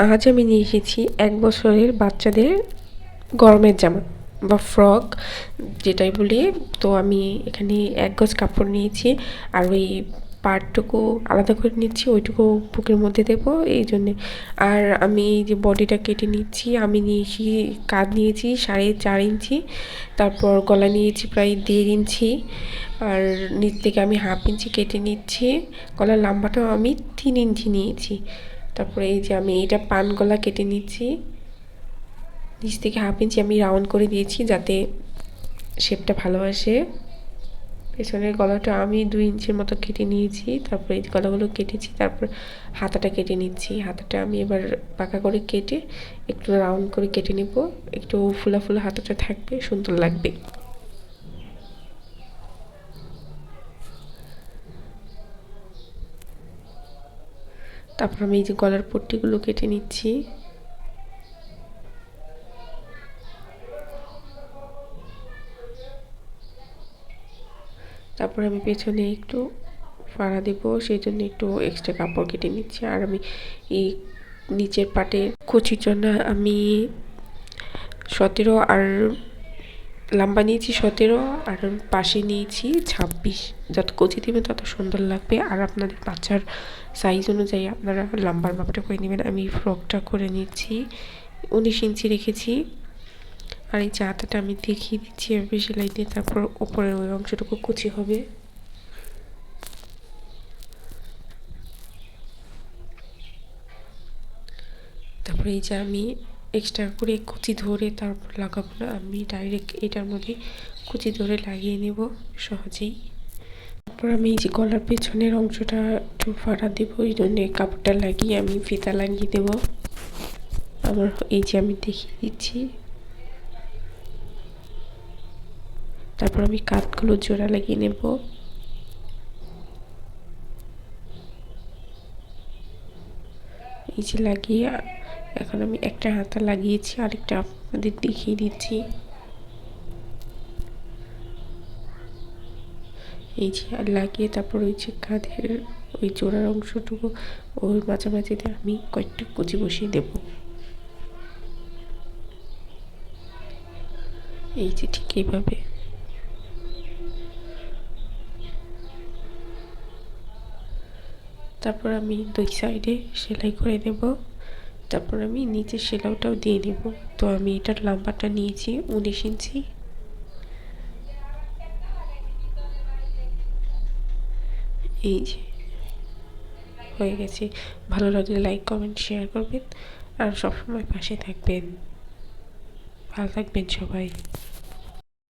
আজ আমি নিয়ে এসেছি 1 বছরের বাচ্চাদের গরমের জামা বা ফ্রক যেটাই বলি। তো আমি এখানে 1 গজ কাপড় নিয়েছি, আর ওই পার্টটুকু আলাদা করে নিচ্ছি, ওইটুকু বুকের মধ্যে দেবো এই জন্যে। আর আমি যে বডিটা কেটে নিচ্ছি, আমি নিয়েছি কাঁধ নিয়েছি 4.5 ইঞ্চি, তারপর গলা নিয়েছি প্রায় 1.5 ইঞ্চি, আর নিচ থেকে আমি 1/2 ইঞ্চি কেটে নিচ্ছি। গলার লম্বাটাও আমি 3 ইঞ্চি নিয়েছি। তারপরে এই যে আমি এটা পান গলা কেটে নিচ্ছি, নিচ থেকে 1/2 ইঞ্চি আমি রাউন্ড করে দিয়েছি যাতে শেপটা ভালো আসে। পেছনের গলাটা আমি 2 ইঞ্চির মতো কেটে নিয়েছি, তারপরে এই গলাগুলো কেটেছি। তারপর হাতাটা কেটে নিচ্ছি, হাতাটা আমি এবার পাকা করে কেটে একটু রাউন্ড করে কেটে নেব, একটু ফুলা ফুলা হাতাটা থাকবে, সুন্দর লাগবে। তারপর আমি এই যে গলার পট্টিগুলো কেটে নিচ্ছি। তারপর আমি পেছনে একটু ফাড়া দেব, সেই জন্য একটু এক্সট্রা কাপড় কেটে নিচ্ছি। আর আমি এই নিচের পাটে কুচির জন্য আমি 17 আর লম্বা নিয়েছি 17, আর পাশে নিয়েছি 26। যত কুচি দেবেন তত সুন্দর লাগবে। আর আপনাদের বাচ্চার সাইজ অনুযায়ী আপনারা লম্বার মাপটা করে নেবেন। আমি ফ্রকটা করে নিচ্ছি, 19 ইঞ্চি রেখেছি। আর এই হাতাটা আমি দেখিয়ে দিচ্ছি এভাবে সেলাই দিয়ে, তারপর ওপরের ওই অংশটুকু কুচি হবে। তারপরে এই যে আমি এক্সট্রা করে কুচি ধরে তারপর লাগাবো না, আমি ডাইরেক্ট এটার মধ্যে কুচি ধরে লাগিয়ে নেব সহজেই। তারপর আমি এই যে গলার পেছনের অংশটা একটু ফাড়া দেবো, এই জন্য কাপড়টা লাগিয়ে আমি ফিতা লাগিয়ে দেব। আমার এই যে আমি দেখিয়ে দিচ্ছি। তারপর আমি কাঁধগুলো জোড়া লাগিয়ে নেব। এই যে লাগিয়ে এখন আমি একটা হাতা লাগিয়েছি, আরেকটা আপনাদের দেখিয়ে দিচ্ছি। এই যে লাগিয়ে তারপর ওই যে কাঁধের ওই জোড়ার অংশটুকু ওর মাঝামাঝিতে আমি কয়েকটা কুচি বসিয়ে দেব। এই যে ঠিক এইভাবে। তারপর আমি 2 সাইডে সেলাই করে দেব। তারপর আমি নিচের সেলাইটাও দিয়ে দেব। তো আমি এটার লম্বাটা নিয়েছি 19 ইঞ্চি। এই যে হয়ে গেছে। ভালো লাগলে লাইক কমেন্ট শেয়ার করবেন, আর সবসময় পাশে থাকবেন। ভালো থাকবেন সবাই।